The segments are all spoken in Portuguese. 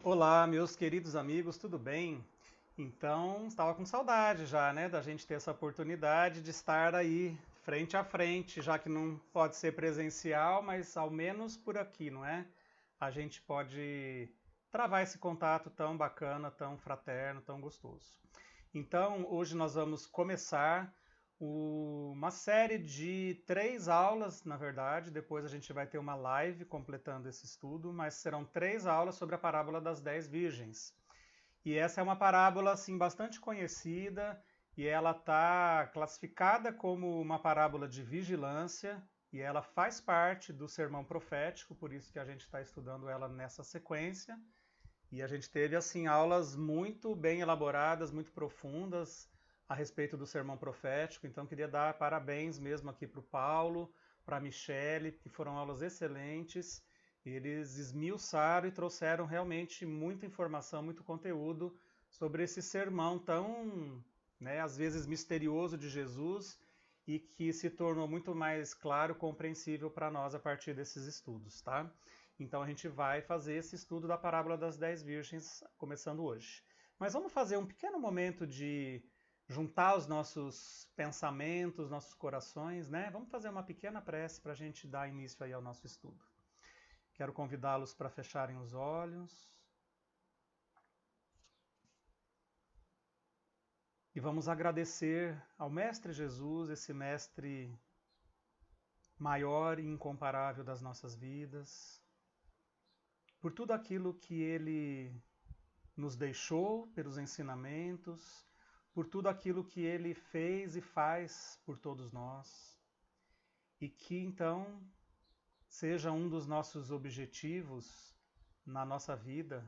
Olá, meus queridos amigos, tudo bem? Então, estava com saudade já, né, da gente ter essa oportunidade de estar aí frente a frente, já que não pode ser presencial, mas ao menos por aqui, não é? A gente pode travar esse contato tão bacana, tão fraterno, tão gostoso. Então, hoje nós vamos começar uma série de 3 aulas, na verdade. Depois a gente vai ter uma live completando esse estudo, mas serão 3 aulas sobre a parábola das 10 virgens. E essa é uma parábola assim bastante conhecida e ela está classificada como uma parábola de vigilância e ela faz parte do sermão profético, por isso que a gente está estudando ela nessa sequência. E a gente teve assim aulas muito bem elaboradas, muito profundas a respeito do sermão profético. Então queria dar parabéns mesmo aqui para o Paulo, para a Michele, que foram aulas excelentes. Eles esmiuçaram e trouxeram realmente muita informação, muito conteúdo sobre esse sermão tão, né, às vezes misterioso de Jesus e que se tornou muito mais claro, compreensível para nós a partir desses estudos, tá? Então a gente vai fazer esse estudo da parábola das 10 virgens, começando hoje. Mas vamos fazer um pequeno momento de juntar os nossos pensamentos, nossos corações, né? Vamos fazer uma pequena prece para a gente dar início aí ao nosso estudo. Quero convidá-los para fecharem os olhos. E vamos agradecer ao Mestre Jesus, esse Mestre maior e incomparável das nossas vidas, por tudo aquilo que Ele nos deixou, pelos ensinamentos, por tudo aquilo que Ele fez e faz por todos nós. E que então seja um dos nossos objetivos na nossa vida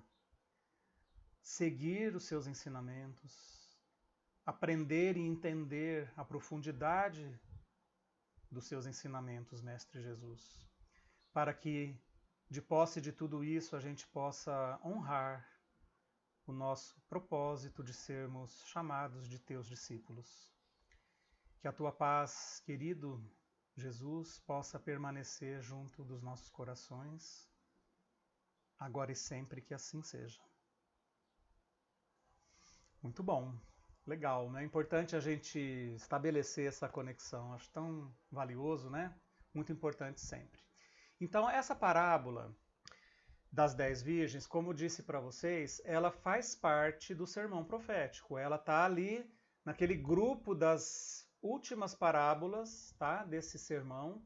seguir os seus ensinamentos, aprender e entender a profundidade dos seus ensinamentos, Mestre Jesus, para que, de posse de tudo isso, a gente possa honrar o nosso propósito de sermos chamados de teus discípulos. Que a tua paz, querido Jesus, possa permanecer junto dos nossos corações, agora e sempre que assim seja. Muito bom, legal, né? É importante a gente estabelecer essa conexão, acho tão valioso, né? Muito importante sempre. Então, essa parábola das 10 virgens, como disse para vocês, ela faz parte do sermão profético. Ela está ali naquele grupo das últimas parábolas, tá, desse sermão,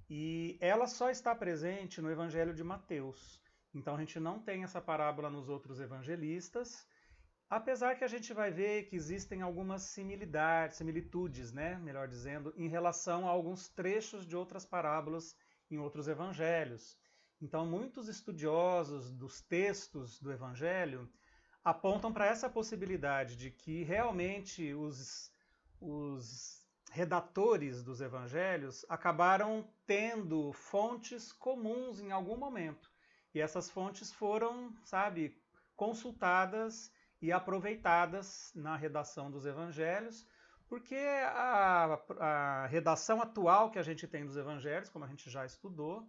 e ela só está presente no Evangelho de Mateus. Então a gente não tem essa parábola nos outros evangelistas, apesar que a gente vai ver que existem algumas similitudes, né, melhor dizendo, em relação a alguns trechos de outras parábolas em outros evangelhos. Então, muitos estudiosos dos textos do Evangelho apontam para essa possibilidade de que realmente os redatores dos Evangelhos acabaram tendo fontes comuns em algum momento. E essas fontes foram, sabe, consultadas e aproveitadas na redação dos Evangelhos, porque a redação atual que a gente tem dos Evangelhos, como a gente já estudou,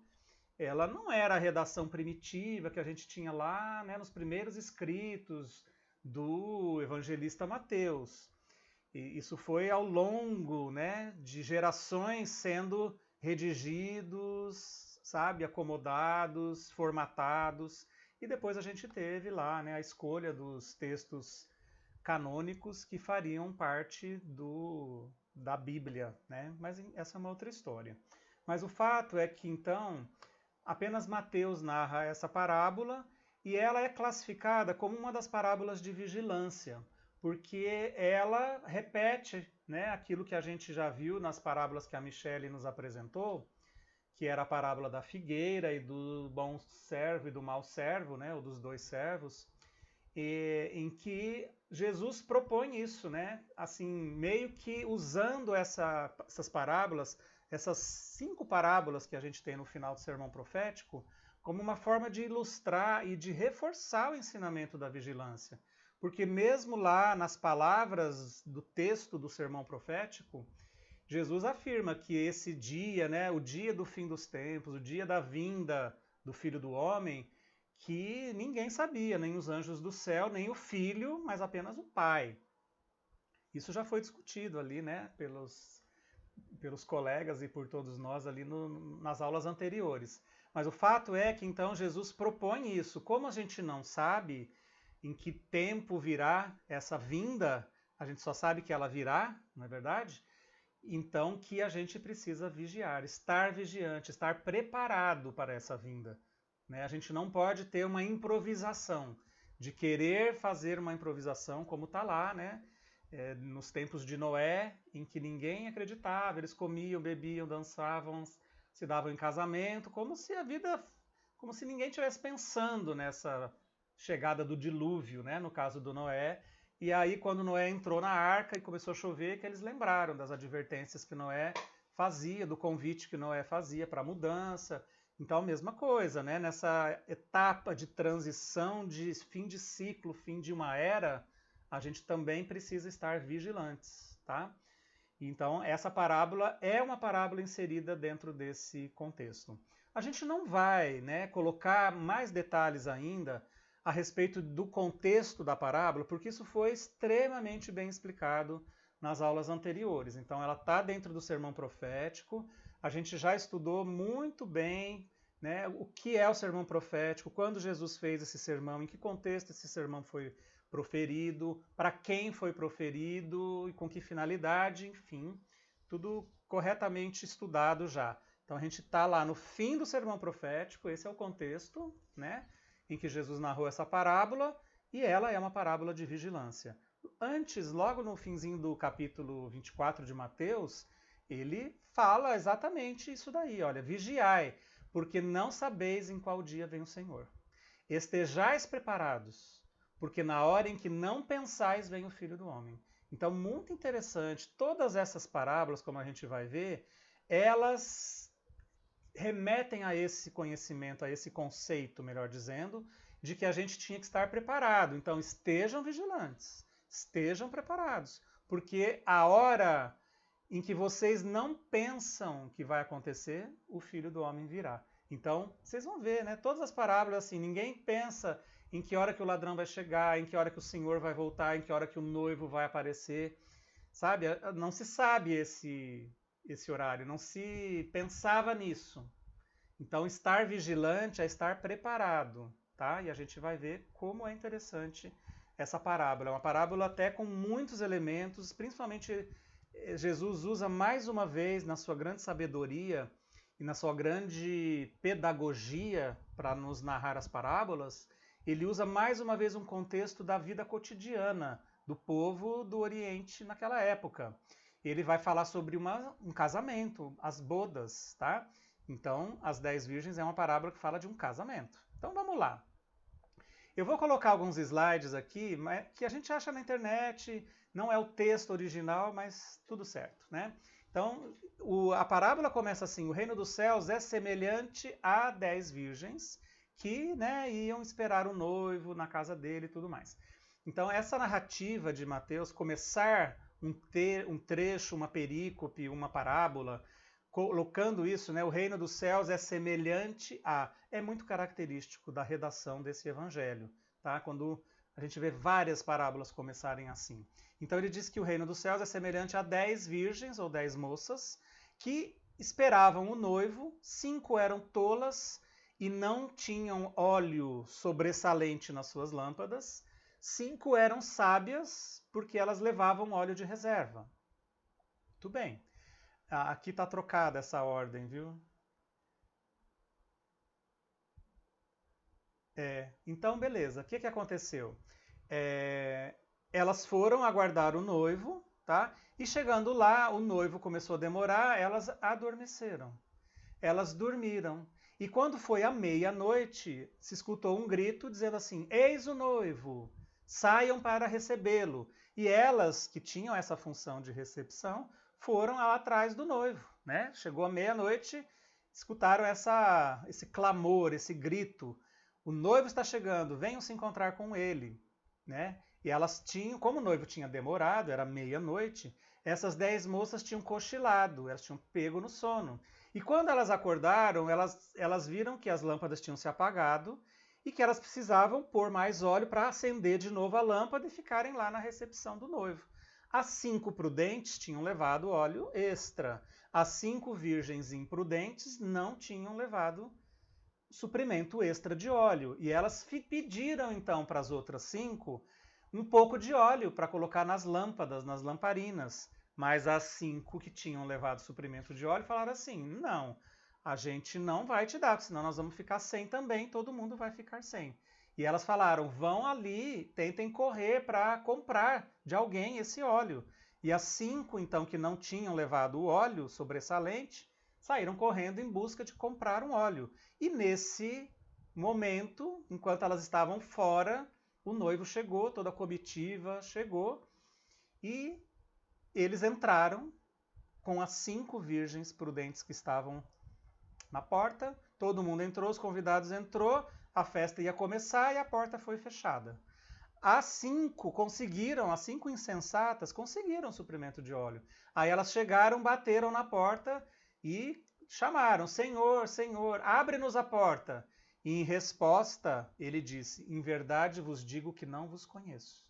ela não era a redação primitiva que a gente tinha lá, né, nos primeiros escritos do evangelista Mateus. E isso foi ao longo, né, de gerações sendo redigidos, sabe, acomodados, formatados. E depois a gente teve lá, né, a escolha dos textos canônicos que fariam parte da Bíblia, né? Mas essa é uma outra história. Mas o fato é que então apenas Mateus narra essa parábola e ela é classificada como uma das parábolas de vigilância, porque ela repete, né, aquilo que a gente já viu nas parábolas que a Michele nos apresentou, que era a parábola da figueira e do bom servo e do mau servo, né, ou dos dois servos, em que Jesus propõe isso, né? Assim, meio que usando essas parábolas, essas 5 parábolas que a gente tem no final do sermão profético, como uma forma de ilustrar e de reforçar o ensinamento da vigilância. Porque mesmo lá nas palavras do texto do sermão profético, Jesus afirma que esse dia, né, o dia do fim dos tempos, o dia da vinda do Filho do Homem, que ninguém sabia, nem os anjos do céu, nem o filho, mas apenas o pai. Isso já foi discutido ali, né, pelos colegas e por todos nós ali nas aulas anteriores. Mas o fato é que então Jesus propõe isso. Como a gente não sabe em que tempo virá essa vinda, a gente só sabe que ela virá, não é verdade? Então que a gente precisa vigiar, estar vigiante, estar preparado para essa vinda. Né? A gente não pode ter uma improvisação, de querer fazer uma improvisação como está lá, né? Nos tempos de Noé, em que ninguém acreditava, eles comiam, bebiam, dançavam, se davam em casamento, como se a vida, como se ninguém estivesse pensando nessa chegada do dilúvio, né? No caso do Noé. E aí, quando Noé entrou na arca e começou a chover, que eles lembraram das advertências que Noé fazia, do convite que Noé fazia para a mudança. Então, a mesma coisa, né? Nessa etapa de transição, de fim de ciclo, fim de uma era, a gente também precisa estar vigilantes, tá? Então, essa parábola é uma parábola inserida dentro desse contexto. A gente não vai, né, colocar mais detalhes ainda a respeito do contexto da parábola, porque isso foi extremamente bem explicado nas aulas anteriores. Então, ela está dentro do sermão profético. A gente já estudou muito bem, né, o que é o sermão profético, quando Jesus fez esse sermão, em que contexto esse sermão foi proferido, para quem foi proferido e com que finalidade, enfim, tudo corretamente estudado já. Então a gente está lá no fim do sermão profético, esse é o contexto, né, em que Jesus narrou essa parábola, e ela é uma parábola de vigilância. Antes, logo no finzinho do capítulo 24 de Mateus, ele fala exatamente isso daí, olha, vigiai, porque não sabeis em qual dia vem o Senhor. Estejais preparados, porque na hora em que não pensais vem o Filho do Homem. Então, muito interessante, todas essas parábolas, como a gente vai ver, elas remetem a esse conhecimento, a esse conceito, melhor dizendo, de que a gente tinha que estar preparado. Então, estejam vigilantes, estejam preparados, porque a hora em que vocês não pensam que vai acontecer, o Filho do Homem virá. Então, vocês vão ver, né? Todas as parábolas, assim, ninguém pensa em que hora que o ladrão vai chegar, em que hora que o Senhor vai voltar, em que hora que o noivo vai aparecer, sabe? Não se sabe esse horário, não se pensava nisso. Então, estar vigilante é estar preparado, tá? E a gente vai ver como é interessante essa parábola. É uma parábola até com muitos elementos, principalmente Jesus usa mais uma vez, na sua grande sabedoria e na sua grande pedagogia para nos narrar as parábolas, ele usa mais uma vez um contexto da vida cotidiana do povo do Oriente naquela época. Ele vai falar sobre um casamento, as bodas, tá? Então, as 10 virgens é uma parábola que fala de um casamento. Então, vamos lá. Eu vou colocar alguns slides aqui, que a gente acha na internet, não é o texto original, mas tudo certo, né? Então, a parábola começa assim: o reino dos céus é semelhante a 10 virgens que, né, iam esperar o noivo na casa dele e tudo mais. Então, essa narrativa de Mateus, começar um trecho, uma perícope, uma parábola, colocando isso, né, o reino dos céus é semelhante a, é muito característico da redação desse evangelho, tá? Quando a gente vê várias parábolas começarem assim. Então ele diz que o reino dos céus é semelhante a 10 virgens ou 10 moças que esperavam o noivo, 5 eram tolas e não tinham óleo sobressalente nas suas lâmpadas, 5 eram sábias porque elas levavam óleo de reserva. Muito bem. Aqui está trocada essa ordem, viu? Então, beleza. O que aconteceu? Elas foram aguardar o noivo, tá? E chegando lá, o noivo começou a demorar, elas adormeceram. Elas dormiram. E quando foi à meia-noite, se escutou um grito dizendo assim: eis o noivo, saiam para recebê-lo. E elas, que tinham essa função de recepção, foram lá atrás do noivo, né? Chegou a meia-noite, escutaram esse clamor, esse grito: o noivo está chegando, venham se encontrar com ele, né? E elas tinham, como o noivo tinha demorado, era meia-noite, essas 10 moças tinham cochilado, elas tinham pego no sono. E quando elas acordaram, elas viram que as lâmpadas tinham se apagado e que elas precisavam pôr mais óleo para acender de novo a lâmpada e ficarem lá na recepção do noivo. As 5 prudentes tinham levado óleo extra. As 5 virgens imprudentes não tinham levado suprimento extra de óleo. E elas pediram então para as outras 5 um pouco de óleo para colocar nas lâmpadas, nas lamparinas. Mas as 5 que tinham levado suprimento de óleo falaram assim: não, a gente não vai te dar, senão nós vamos ficar sem também, todo mundo vai ficar sem. E elas falaram: vão ali, tentem correr para comprar de alguém esse óleo. E as 5, então, que não tinham levado o óleo sobressalente, saíram correndo em busca de comprar um óleo. E nesse momento, enquanto elas estavam fora, o noivo chegou, toda a comitiva chegou, e eles entraram com as 5 virgens prudentes que estavam na porta. Todo mundo entrou, os convidados entrou, a festa ia começar e a porta foi fechada. As 5 conseguiram, as 5 insensatas conseguiram suprimento de óleo. Aí elas chegaram, bateram na porta e chamaram: Senhor, Senhor, abre-nos a porta. E em resposta, ele disse: em verdade vos digo que não vos conheço.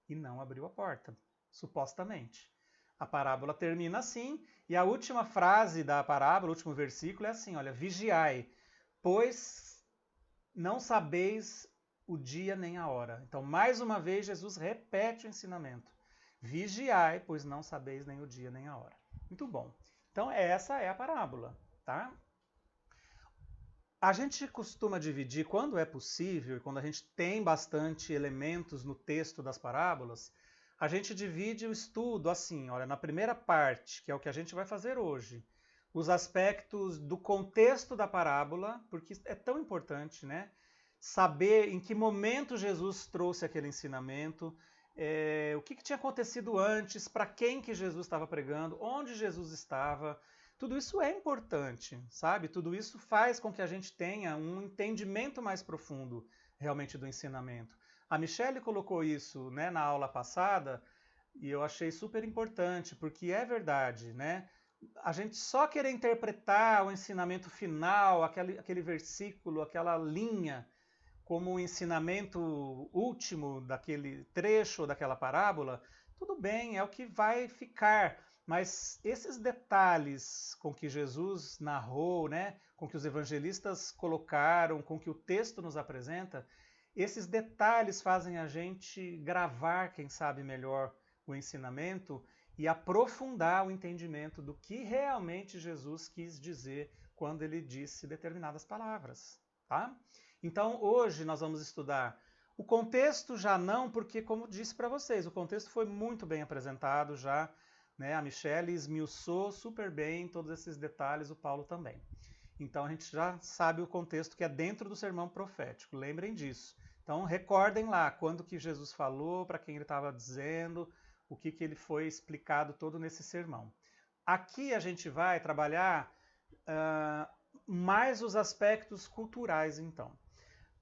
E não abriu a porta, supostamente. A parábola termina assim, e a última frase da parábola, o último versículo é assim: olha, vigiai, pois não sabeis o dia nem a hora. Então, mais uma vez, Jesus repete o ensinamento. Vigiai, pois não sabeis nem o dia nem a hora. Muito bom. Então, essa é a parábola, tá? A gente costuma dividir, quando é possível, e quando a gente tem bastante elementos no texto das parábolas, a gente divide o estudo assim, olha, na primeira parte, que é o que a gente vai fazer hoje, os aspectos do contexto da parábola, porque é tão importante, né? Saber em que momento Jesus trouxe aquele ensinamento, o que tinha acontecido antes, para quem que Jesus estava pregando, onde Jesus estava. Tudo isso é importante, sabe? Tudo isso faz com que a gente tenha um entendimento mais profundo realmente do ensinamento. A Michelle colocou isso, né, na aula passada e eu achei super importante, porque é verdade, né? A gente só querer interpretar o ensinamento final, aquele versículo, aquela linha, como o ensinamento último daquele trecho, daquela parábola, tudo bem, é o que vai ficar. Mas esses detalhes com que Jesus narrou, né, com que os evangelistas colocaram, com que o texto nos apresenta, esses detalhes fazem a gente gravar, quem sabe melhor, o ensinamento e aprofundar o entendimento do que realmente Jesus quis dizer quando ele disse determinadas palavras, tá? Então, hoje nós vamos estudar o contexto, já não, porque, como disse para vocês, o contexto foi muito bem apresentado já, né? A Michelle esmiuçou super bem todos esses detalhes, o Paulo também. Então, a gente já sabe o contexto que é dentro do sermão profético, lembrem disso. Então, recordem lá quando que Jesus falou, para quem ele estava dizendo, o que ele foi explicado todo nesse sermão. Aqui a gente vai trabalhar mais os aspectos culturais, então.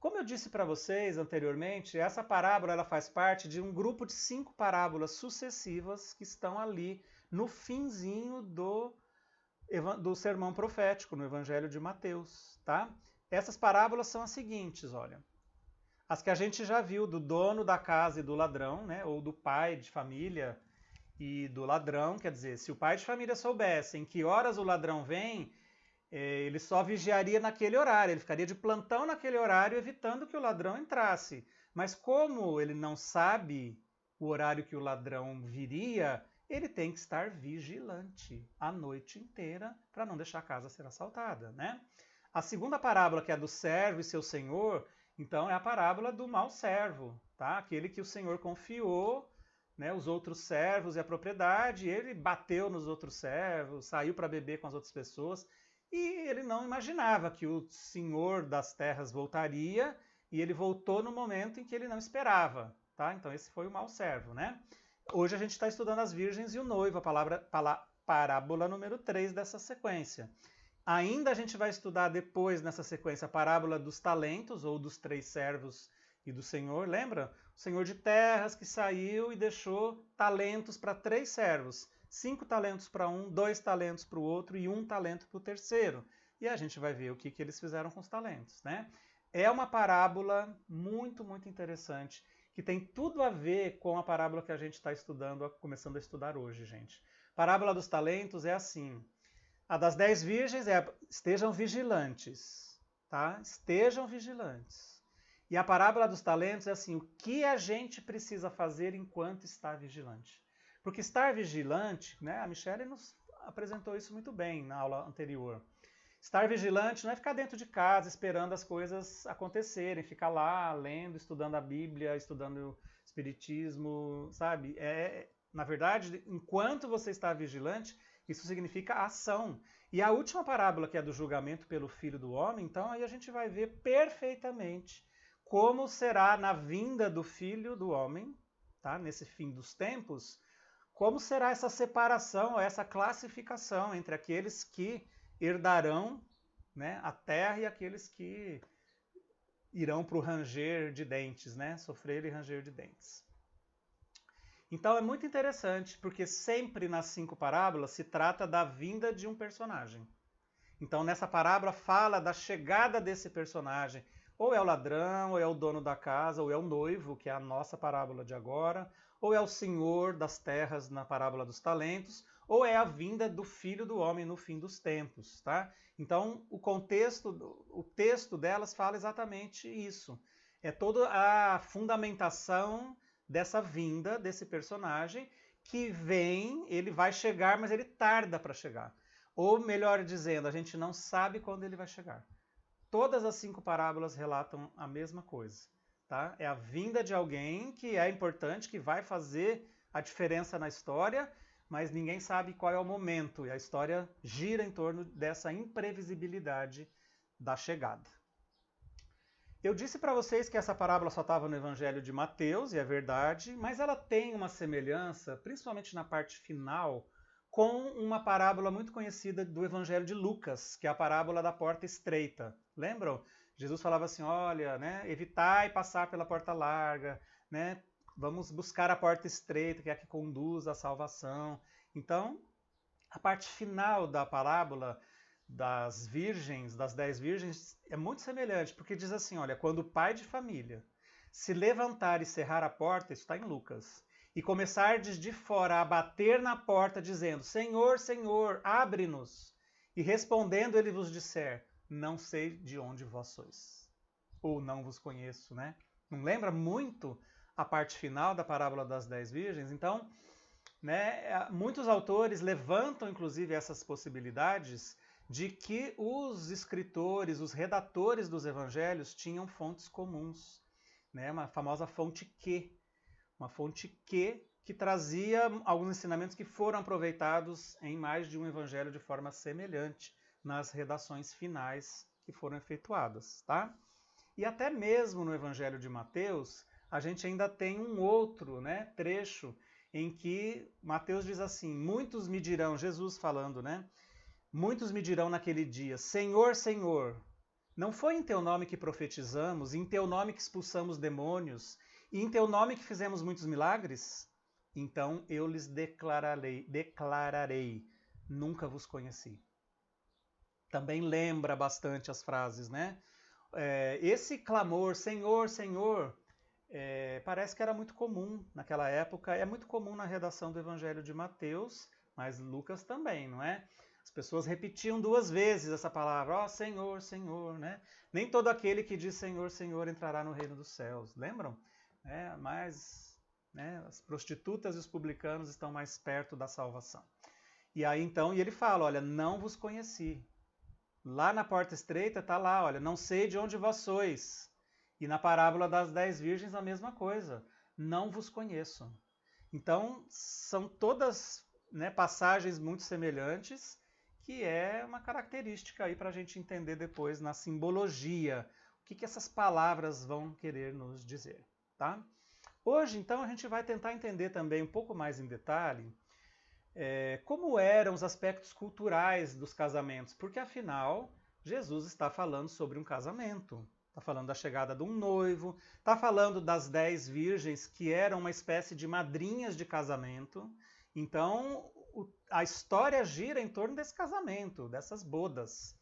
Como eu disse para vocês anteriormente, essa parábola ela faz parte de um grupo de 5 parábolas sucessivas que estão ali no finzinho do sermão profético, no Evangelho de Mateus, tá? Essas parábolas são as seguintes, olha. As que a gente já viu, do dono da casa e do ladrão, né? Ou do pai de família e do ladrão, quer dizer, se o pai de família soubesse em que horas o ladrão vem, ele só vigiaria naquele horário, ele ficaria de plantão naquele horário, evitando que o ladrão entrasse. Mas como ele não sabe o horário que o ladrão viria, ele tem que estar vigilante a noite inteira para não deixar a casa ser assaltada, né? A segunda parábola, que é a do servo e seu senhor, então é a parábola do mau servo, tá? Aquele que o senhor confiou, né, os outros servos e a propriedade, ele bateu nos outros servos, saiu para beber com as outras pessoas, e ele não imaginava que o senhor das terras voltaria, e ele voltou no momento em que ele não esperava, tá? Então esse foi o mau servo, né? Hoje a gente está estudando as virgens e o noivo, a parábola número 3 dessa sequência. Ainda a gente vai estudar depois, nessa sequência, a parábola dos talentos, ou dos 3 servos e do senhor, lembra? O senhor de terras que saiu e deixou talentos para 3 servos. 5 talentos para um, 2 talentos para o outro e 1 talento para o terceiro. E a gente vai ver o que eles fizeram com os talentos, né? é uma parábola muito, muito interessante, que tem tudo a ver com a parábola que a gente está estudando, começando a estudar hoje, gente. Parábola dos talentos é assim. A das 10 virgens é estejam vigilantes, tá? Estejam vigilantes. E a parábola dos talentos é assim, o que a gente precisa fazer enquanto está vigilante? Porque estar vigilante, né? A Michelle nos apresentou isso muito bem na aula anterior. Estar vigilante não é ficar dentro de casa esperando as coisas acontecerem, ficar lá lendo, estudando a Bíblia, estudando o Espiritismo, sabe? Na verdade, enquanto você está vigilante, isso significa ação. E a última parábola, que é do julgamento pelo Filho do Homem, então aí a gente vai ver perfeitamente como será na vinda do Filho do Homem, tá? Nesse fim dos tempos, como será essa separação, essa classificação entre aqueles que herdarão, né, a terra e aqueles que irão para o ranger de dentes, né, sofrer e ranger de dentes. Então é muito interessante, porque sempre nas 5 parábolas se trata da vinda de um personagem. Então nessa parábola fala da chegada desse personagem. Ou é o ladrão, ou é o dono da casa, ou é o noivo, que é a nossa parábola de agora, ou é o senhor das terras na parábola dos talentos, ou é a vinda do Filho do Homem no fim dos tempos, tá? Então, o texto delas fala exatamente isso. É toda a fundamentação dessa vinda desse personagem que vem, ele vai chegar, mas ele tarda para chegar. Ou melhor dizendo, a gente não sabe quando ele vai chegar. Todas as 5 parábolas relatam a mesma coisa, tá? É a vinda de alguém que é importante, que vai fazer a diferença na história, mas ninguém sabe qual é o momento, e a história gira em torno dessa imprevisibilidade da chegada. Eu disse para vocês que essa parábola só estava no Evangelho de Mateus, e é verdade, mas ela tem uma semelhança, principalmente na parte final, com uma parábola muito conhecida do Evangelho de Lucas, que é a parábola da porta estreita. Lembram? Jesus falava assim, olha, né, evitai passar pela porta larga, né, vamos buscar a porta estreita, que é a que conduz à salvação. Então, a parte final da parábola das virgens, das 10 virgens, é muito semelhante, porque diz assim, olha, quando o pai de família se levantar e cerrar a porta, isso está em Lucas, e começardes de fora a bater na porta, dizendo, Senhor, Senhor, abre-nos. E respondendo ele vos disser, não sei de onde vós sois. Ou não vos conheço, né? Não lembra muito a parte final da parábola das 10 virgens? Então, né, muitos autores levantam, inclusive, essas possibilidades de que os escritores, os redatores dos evangelhos tinham fontes comuns, né? Uma famosa fonte Q, uma fonte que trazia alguns ensinamentos que foram aproveitados em mais de um evangelho de forma semelhante nas redações finais que foram efetuadas, tá? E até mesmo no Evangelho de Mateus, a gente ainda tem um outro, né, trecho em que Mateus diz assim, muitos me dirão, Jesus falando, né? Muitos me dirão naquele dia, Senhor, Senhor, não foi em teu nome que profetizamos, em teu nome que expulsamos demônios, e em teu nome que fizemos muitos milagres? Então eu lhes declararei, nunca vos conheci. Também lembra bastante as frases, né? Esse clamor, Senhor, Senhor, parece que era muito comum naquela época, é muito comum na redação do Evangelho de Mateus, mas Lucas também, não é? As pessoas repetiam 2 vezes essa palavra, ó Senhor, Senhor, né? Nem todo aquele que diz Senhor, Senhor entrará no reino dos céus, lembram? Mas as prostitutas e os publicanos estão mais perto da salvação. E aí então, ele fala, olha, não vos conheci. Lá na porta estreita está lá, olha, não sei de onde vós sois. E na parábola das 10 virgens a mesma coisa, não vos conheço. Então, são todas, né, passagens muito semelhantes, que é uma característica aí para a gente entender depois na simbologia, o que essas palavras vão querer nos dizer, tá? Hoje, então, a gente vai tentar entender também um pouco mais em detalhe como eram os aspectos culturais dos casamentos, porque afinal, Jesus está falando sobre um casamento. Está falando da chegada de um noivo, está falando das 10 virgens que eram uma espécie de madrinhas de casamento. Então, a história gira em torno desse casamento, dessas bodas.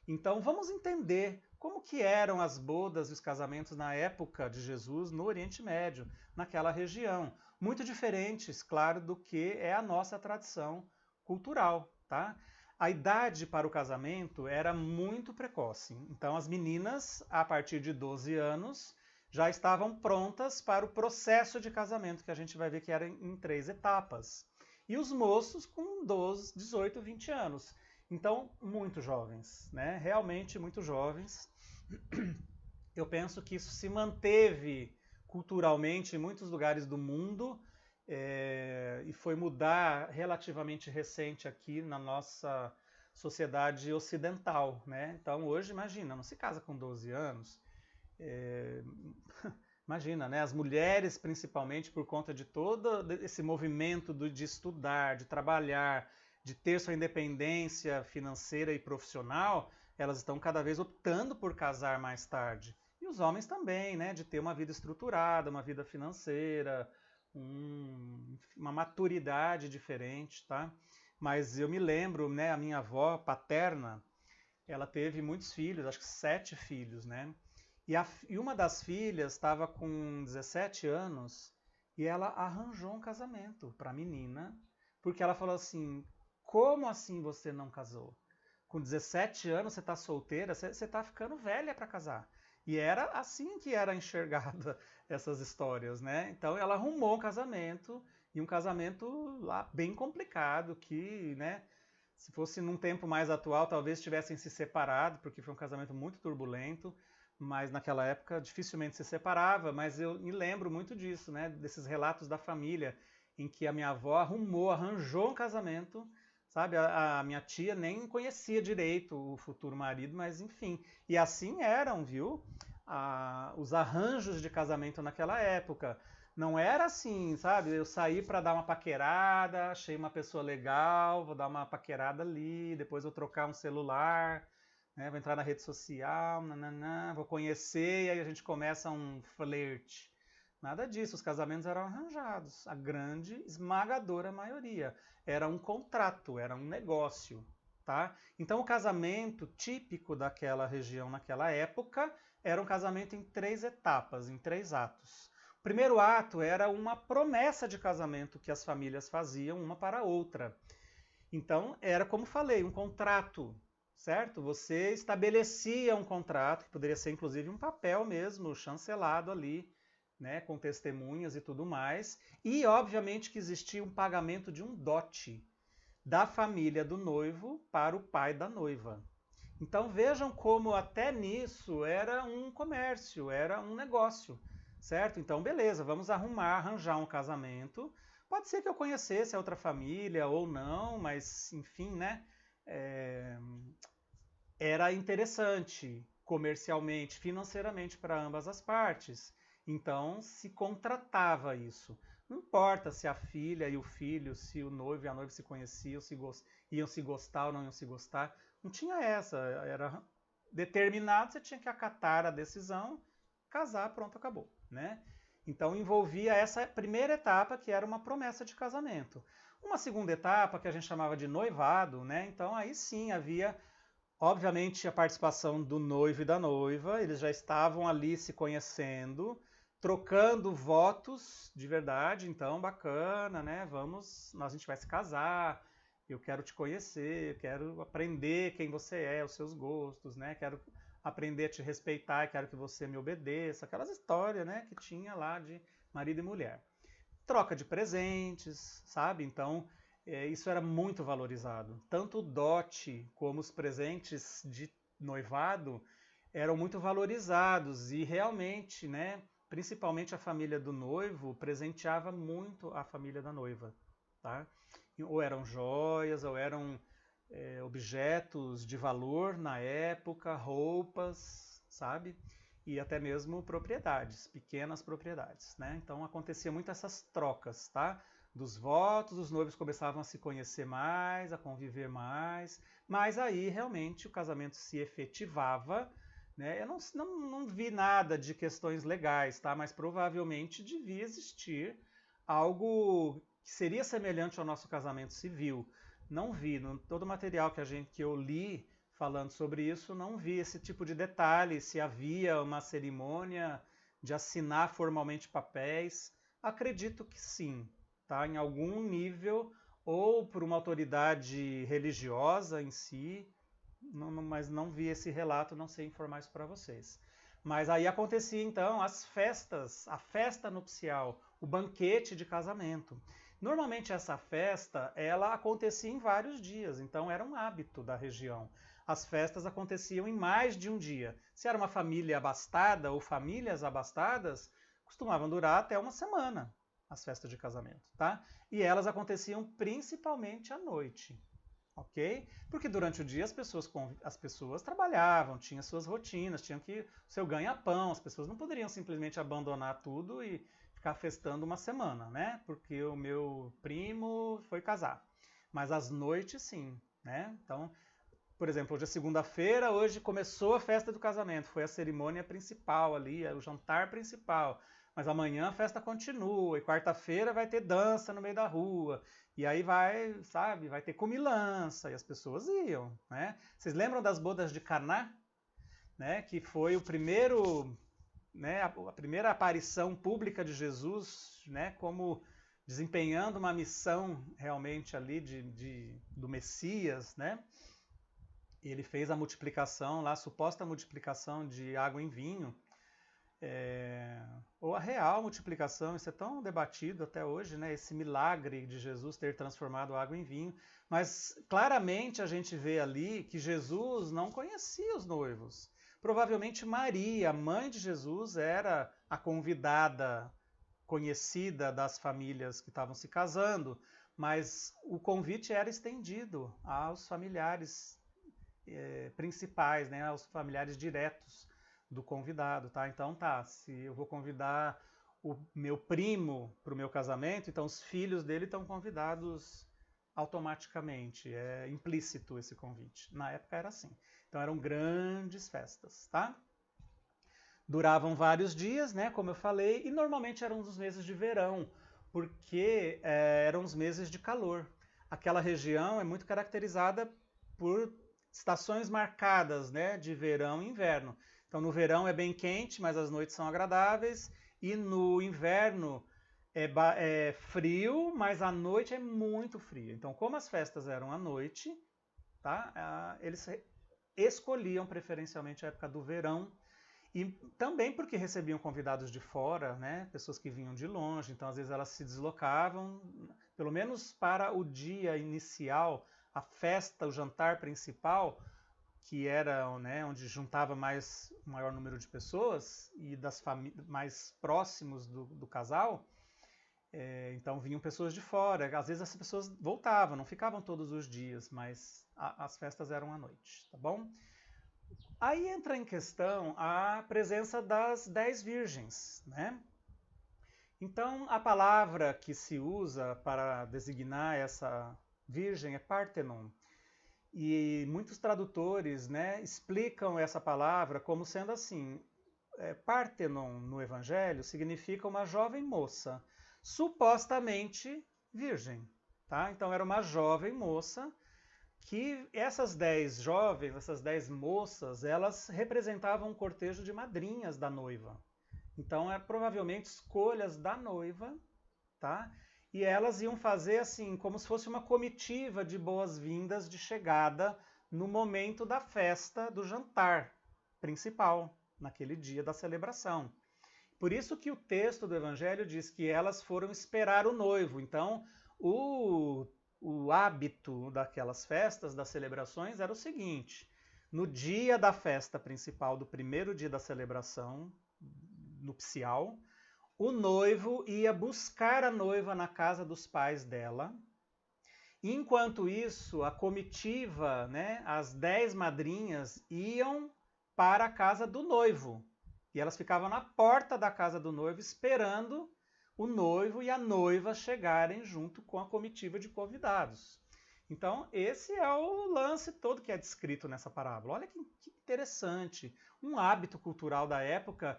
Então, vamos entender como que eram as bodas e os casamentos na época de Jesus no Oriente Médio, naquela região. Muito diferentes, claro, do que é a nossa tradição cultural, tá? A idade para o casamento era muito precoce. Então as meninas, a partir de 12 anos, já estavam prontas para o processo de casamento, que a gente vai ver que era em 3 etapas. E os moços com 12, 18, 20 anos. Então, muito jovens, né? Realmente muito jovens. Eu penso que isso se manteve culturalmente em muitos lugares do mundo e foi mudar relativamente recente aqui na nossa sociedade ocidental, né? Então, hoje, imagina, não se casa com 12 anos. Imagina, né? As mulheres, principalmente, por conta de todo esse movimento de estudar, de trabalhar, de ter sua independência financeira e profissional, elas estão cada vez optando por casar mais tarde. E os homens também, né? De ter uma vida estruturada, uma vida financeira, uma maturidade diferente, tá? Mas eu me lembro, né? A minha avó paterna, ela teve muitos filhos, acho que 7 filhos, né? E uma das filhas estava com 17 anos e ela arranjou um casamento para a menina, porque ela falou assim: como assim você não casou? Com 17 anos você está solteira, você está ficando velha para casar. E era assim que era enxergada essas histórias, né? Então ela arrumou um casamento, e um casamento lá bem complicado, que, né, se fosse num tempo mais atual, talvez tivessem se separado, porque foi um casamento muito turbulento, mas naquela época dificilmente se separava, mas eu me lembro muito disso, né, desses relatos da família, em que a minha avó arranjou um casamento, sabe, a minha tia nem conhecia direito o futuro marido, mas enfim, e assim eram, viu, os arranjos de casamento naquela época. Não era assim, sabe, eu saí para dar uma paquerada, achei uma pessoa legal, vou dar uma paquerada ali, depois vou trocar um celular, né, vou entrar na rede social, nananã, vou conhecer, e aí a gente começa um flerte. Nada disso, os casamentos eram arranjados, a grande, esmagadora maioria. Era um contrato, era um negócio, tá? Então o casamento típico daquela região naquela época era um casamento em 3 etapas, em 3 atos. O primeiro ato era uma promessa de casamento que as famílias faziam uma para a outra. Então era, como falei, um contrato, certo? Você estabelecia um contrato, que poderia ser inclusive um papel mesmo, chancelado ali, né, com testemunhas e tudo mais. E obviamente que existia um pagamento de um dote da família do noivo para o pai da noiva. Então vejam como até nisso era um comércio, era um negócio, certo? Então beleza, vamos arranjar um casamento. Pode ser que eu conhecesse a outra família ou não, mas enfim, né? Era interessante comercialmente, financeiramente para ambas as partes. Então se contratava isso. Não importa se a filha e o filho, se o noivo e a noiva se conheciam, iam se gostar ou não iam se gostar. Não tinha essa. Era determinado, você tinha que acatar a decisão, casar, pronto, acabou, né? Então envolvia essa primeira etapa, que era uma promessa de casamento. Uma segunda etapa, que a gente chamava de noivado, né? Então aí sim havia, obviamente, a participação do noivo e da noiva, eles já estavam ali se conhecendo, trocando votos de verdade, então bacana, né? A gente vai se casar, eu quero te conhecer, eu quero aprender quem você é, os seus gostos, né? Quero aprender a te respeitar, quero que você me obedeça, aquelas histórias, né, que tinha lá de marido e mulher. Troca de presentes, sabe? Então, isso era muito valorizado. Tanto o dote como os presentes de noivado eram muito valorizados e realmente, né, principalmente a família do noivo presenteava muito a família da noiva, tá? Ou eram joias, ou eram objetos de valor na época, roupas, sabe? E até mesmo propriedades, pequenas propriedades, né? Então acontecia muito essas trocas, tá? Dos votos, os noivos começavam a se conhecer mais, a conviver mais, mas aí realmente o casamento se efetivava, né? Eu não vi nada de questões legais, tá? Mas provavelmente devia existir algo que seria semelhante ao nosso casamento civil. Não vi, todo o material que eu li falando sobre isso, não vi esse tipo de detalhe, se havia uma cerimônia de assinar formalmente papéis. Acredito que sim, tá? Em algum nível, ou por uma autoridade religiosa em si, mas não vi esse relato, não sei informar isso para vocês. Mas aí acontecia então as festas, a festa nupcial, o banquete de casamento. Normalmente essa festa, ela acontecia em vários dias, então era um hábito da região. As festas aconteciam em mais de um dia. Se era uma família abastada ou famílias abastadas, costumavam durar até uma semana as festas de casamento, tá? E elas aconteciam principalmente à noite, ok? Porque durante o dia as pessoas trabalhavam, tinham suas rotinas, tinham que seu ganha-pão, as pessoas não poderiam simplesmente abandonar tudo e ficar festando uma semana, né? Porque o meu primo foi casar. Mas às noites sim, né? Então, por exemplo, hoje é segunda-feira, hoje começou a festa do casamento, foi a cerimônia principal ali, o jantar principal. Mas amanhã a festa continua, e quarta-feira vai ter dança no meio da rua, e aí vai, sabe, vai ter comilança, e as pessoas iam, né? Vocês lembram das bodas de Caná? Né, que foi o primeiro, né, a primeira aparição pública de Jesus, né, como desempenhando uma missão realmente ali do Messias, né? Ele fez a multiplicação lá, a suposta multiplicação de água em vinho, ou a real multiplicação, isso é tão debatido até hoje, né? Esse milagre de Jesus ter transformado água em vinho, mas claramente a gente vê ali que Jesus não conhecia os noivos. Provavelmente Maria, mãe de Jesus, era a convidada conhecida das famílias que estavam se casando, mas o convite era estendido aos familiares principais, né, aos familiares diretos do convidado, tá? Então tá, se eu vou convidar o meu primo para o meu casamento, então os filhos dele estão convidados automaticamente, é implícito esse convite. Na época era assim. Então eram grandes festas, tá? Duravam vários dias, né, como eu falei, e normalmente eram os meses de verão, porque eram os meses de calor. Aquela região é muito caracterizada por estações marcadas, né, de verão e inverno. Então no verão é bem quente, mas as noites são agradáveis, e no inverno é frio, mas a noite é muito fria. Então como as festas eram à noite, tá, eles escolhiam preferencialmente a época do verão, e também porque recebiam convidados de fora, né, pessoas que vinham de longe, então às vezes elas se deslocavam, pelo menos para o dia inicial, a festa, o jantar principal, que era, né, onde juntava o maior número de pessoas e das mais próximos do casal, então vinham pessoas de fora. Às vezes as pessoas voltavam, não ficavam todos os dias, mas as festas eram à noite, tá bom? Aí entra em questão a presença das 10 virgens, né? Então a palavra que se usa para designar essa virgem é Parthenon. E muitos tradutores, né, explicam essa palavra como sendo assim: Parthenon no Evangelho significa uma jovem moça, supostamente virgem. Tá? Então era uma jovem moça que essas 10 jovens, essas 10 moças, elas representavam um cortejo de madrinhas da noiva. Então provavelmente escolhas da noiva, tá? E elas iam fazer assim, como se fosse uma comitiva de boas-vindas, de chegada no momento da festa, do jantar principal, naquele dia da celebração. Por isso que o texto do Evangelho diz que elas foram esperar o noivo. Então, o hábito daquelas festas, das celebrações, era o seguinte: no dia da festa principal, do primeiro dia da celebração nupcial, o noivo ia buscar a noiva na casa dos pais dela. Enquanto isso, a comitiva, né, as 10 madrinhas, iam para a casa do noivo. E elas ficavam na porta da casa do noivo esperando o noivo e a noiva chegarem junto com a comitiva de convidados. Então, esse é o lance todo que é descrito nessa parábola. Olha que interessante. Um hábito cultural da época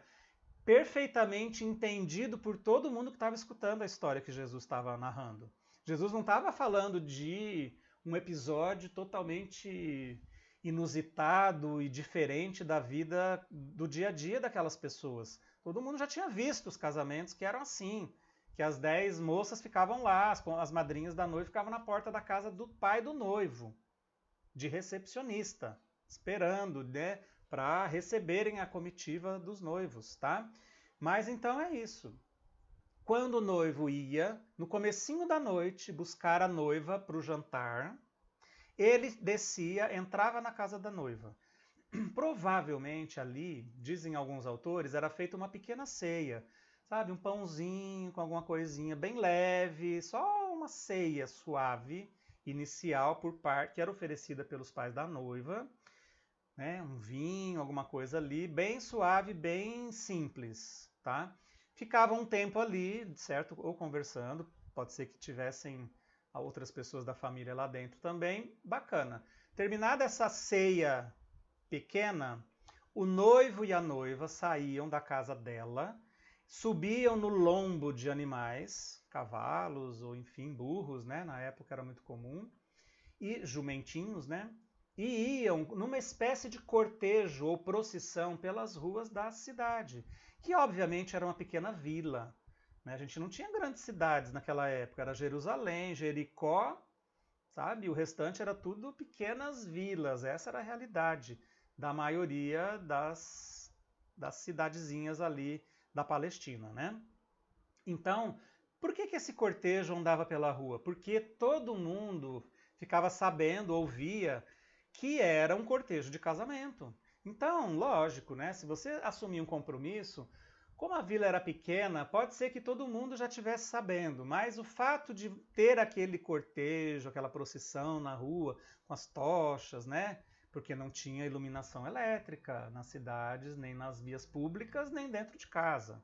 perfeitamente entendido por todo mundo que estava escutando a história que Jesus estava narrando. Jesus não estava falando de um episódio totalmente inusitado e diferente da vida do dia a dia daquelas pessoas. Todo mundo já tinha visto os casamentos que eram assim, que as 10 moças ficavam lá, as madrinhas da noiva ficavam na porta da casa do pai do noivo, de recepcionista, esperando, né, para receberem a comitiva dos noivos, tá? Mas então é isso. Quando o noivo ia, no comecinho da noite, buscar a noiva para o jantar, ele descia, entrava na casa da noiva. Provavelmente ali, dizem alguns autores, era feita uma pequena ceia, sabe? Um pãozinho com alguma coisinha bem leve, só uma ceia suave, inicial, por parte, que era oferecida pelos pais da noiva, né? Um vinho, alguma coisa ali, bem suave, bem simples, tá? Ficavam um tempo ali, certo? Ou conversando, pode ser que tivessem outras pessoas da família lá dentro também, bacana. Terminada essa ceia pequena, o noivo e a noiva saíam da casa dela, subiam no lombo de animais, cavalos ou enfim, burros, né? Na época era muito comum, e jumentinhos, né? E iam numa espécie de cortejo ou procissão pelas ruas da cidade, que obviamente era uma pequena vila. Né? A gente não tinha grandes cidades naquela época, era Jerusalém, Jericó, sabe? O restante era tudo pequenas vilas, essa era a realidade da maioria das cidadezinhas ali da Palestina, né? Então, por que esse cortejo andava pela rua? Porque todo mundo ficava sabendo, ouvia, que era um cortejo de casamento. Então, lógico, né? Se você assumir um compromisso, como a vila era pequena, pode ser que todo mundo já estivesse sabendo, mas o fato de ter aquele cortejo, aquela procissão na rua, com as tochas, né? Porque não tinha iluminação elétrica nas cidades, nem nas vias públicas, nem dentro de casa.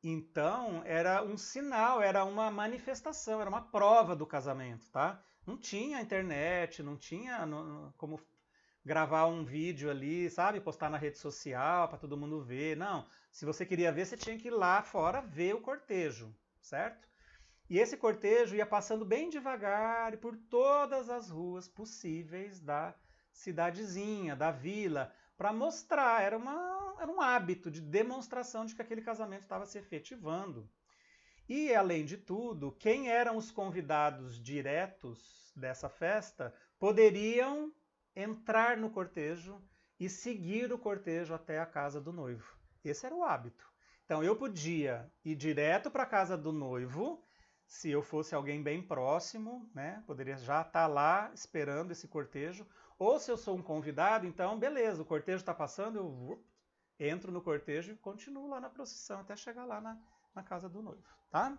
Então, era um sinal, era uma manifestação, era uma prova do casamento, tá? Não tinha internet, não tinha como gravar um vídeo ali, sabe? Postar na rede social para todo mundo ver. Não, se você queria ver, você tinha que ir lá fora ver o cortejo, certo? E esse cortejo ia passando bem devagar e por todas as ruas possíveis da cidadezinha, da vila, para mostrar, era um hábito de demonstração de que aquele casamento estava se efetivando. E, além de tudo, quem eram os convidados diretos dessa festa poderiam entrar no cortejo e seguir o cortejo até a casa do noivo. Esse era o hábito. Então, eu podia ir direto para a casa do noivo, se eu fosse alguém bem próximo, né? Poderia já estar lá esperando esse cortejo. Ou se eu sou um convidado, então, beleza, o cortejo está passando, eu entro no cortejo e continuo lá na procissão até chegar lá na casa do noivo, tá?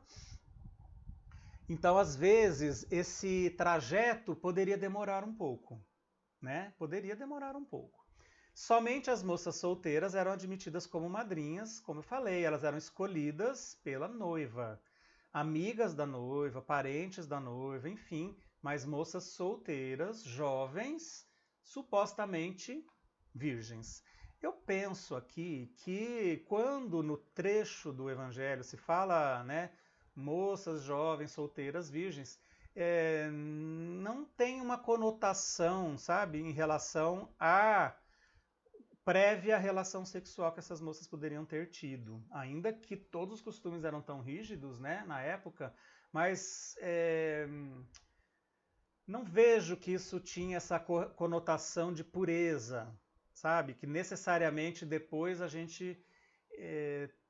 Então, às vezes, esse trajeto poderia demorar um pouco, né? Poderia demorar um pouco. Somente as moças solteiras eram admitidas como madrinhas, como eu falei, elas eram escolhidas pela noiva. Amigas da noiva, parentes da noiva, enfim, mas moças solteiras, jovens, supostamente virgens. Eu penso aqui que quando no trecho do Evangelho se fala, né, moças, jovens, solteiras, virgens, não tem uma conotação, sabe, em relação à prévia relação sexual que essas moças poderiam ter tido. Ainda que todos os costumes eram tão rígidos, né, na época, mas não vejo que isso tinha essa conotação de pureza, sabe? Que necessariamente depois a gente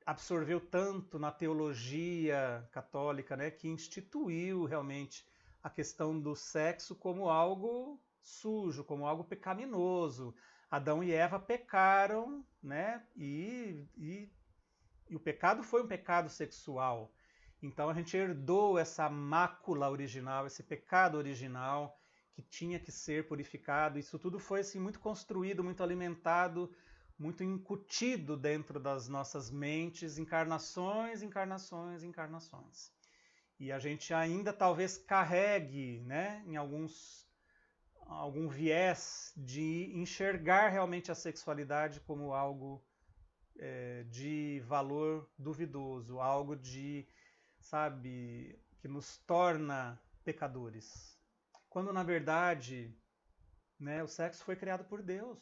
absorveu tanto na teologia católica, né, que instituiu realmente a questão do sexo como algo sujo, como algo pecaminoso. Adão e Eva pecaram, né? E o pecado foi um pecado sexual. Então a gente herdou essa mácula original, esse pecado original que tinha que ser purificado. Isso tudo foi assim muito construído, muito alimentado, muito incutido dentro das nossas mentes, encarnações, encarnações, encarnações. E a gente ainda talvez carregue, né, em algum viés de enxergar realmente a sexualidade como algo de valor duvidoso, algo de, sabe, que nos torna pecadores. Quando na verdade né? O sexo foi criado por Deus.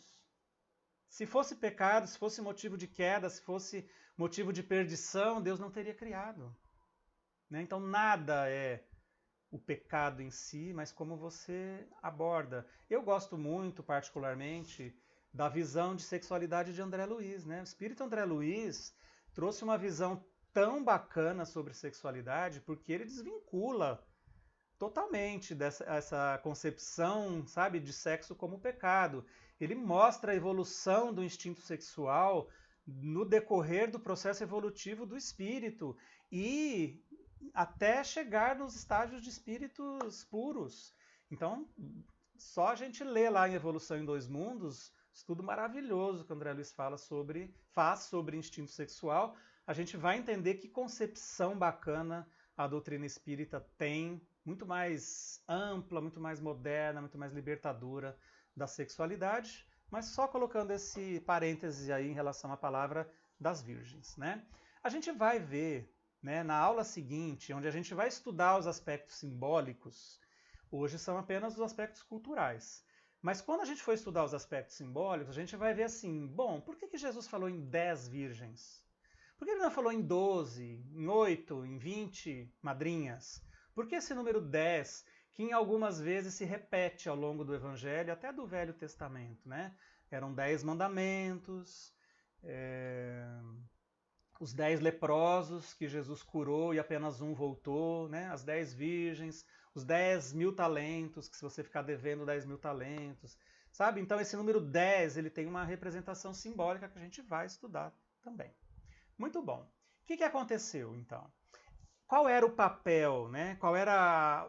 Se fosse pecado, se fosse motivo de queda, se fosse motivo de perdição, Deus não teria criado. Né? Então nada é o pecado em si, mas como você aborda. Eu gosto muito, particularmente, da visão de sexualidade de André Luiz. Né? O espírito André Luiz trouxe uma visão tão bacana sobre sexualidade, porque ele desvincula totalmente essa concepção, sabe, de sexo como pecado. Ele mostra a evolução do instinto sexual no decorrer do processo evolutivo do espírito e até chegar nos estágios de espíritos puros. Então, só a gente lê lá em Evolução em Dois Mundos, estudo maravilhoso que o André Luiz faz sobre instinto sexual, a gente vai entender que concepção bacana a doutrina espírita tem, muito mais ampla, muito mais moderna, muito mais libertadora da sexualidade, mas só colocando esse parêntese aí em relação à palavra das virgens, né? A gente vai ver, né, na aula seguinte, onde a gente vai estudar os aspectos simbólicos, hoje são apenas os aspectos culturais. Mas quando a gente for estudar os aspectos simbólicos, a gente vai ver assim, bom, por que Jesus falou em 10 virgens? Por que ele não falou em 12, em 8, em 20 madrinhas? Por que esse número 10, que em algumas vezes se repete ao longo do Evangelho, até do Velho Testamento, né? Eram 10 mandamentos, os 10 leprosos que Jesus curou e apenas um voltou, né? As 10 virgens, os 10.000 talentos, que se você ficar devendo 10.000 talentos, sabe? Então esse número 10, ele tem uma representação simbólica que a gente vai estudar também. Muito bom. O que aconteceu, então? Qual era o papel, né? Qual era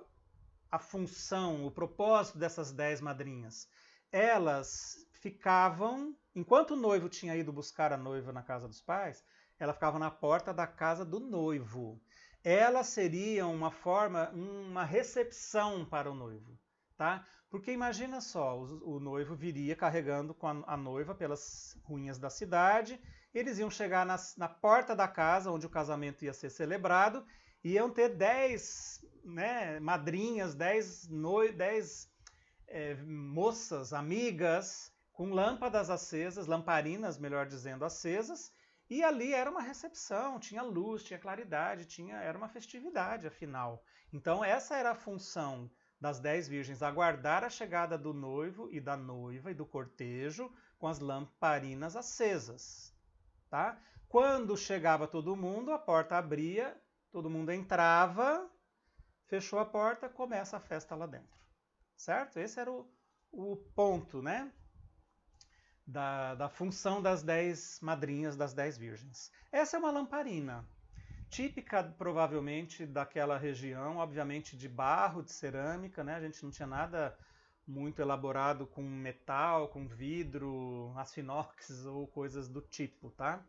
a função, o propósito dessas 10 madrinhas? Elas ficavam, enquanto o noivo tinha ido buscar a noiva na casa dos pais, ela ficava na porta da casa do noivo. Elas seriam uma recepção para o noivo, tá? Porque imagina só, o noivo viria carregando com a noiva pelas ruínas da cidade, eles iam chegar na porta da casa onde o casamento ia ser celebrado, e iam ter 10 madrinhas, 10 moças, amigas, com lâmpadas acesas, lamparinas, melhor dizendo, acesas, e ali era uma recepção, tinha luz, tinha claridade, era uma festividade, afinal. Então essa era a função das 10 virgens, aguardar a chegada do noivo e da noiva e do cortejo com as lamparinas acesas. Tá? Quando chegava todo mundo, a porta abria, todo mundo entrava, fechou a porta, começa a festa lá dentro. Certo? Esse era o ponto, né? Da função das 10 madrinhas, das 10 virgens. Essa é uma lamparina, típica provavelmente daquela região, obviamente de barro, de cerâmica, né? A gente não tinha nada muito elaborado com metal, com vidro, aço inox ou coisas do tipo, tá?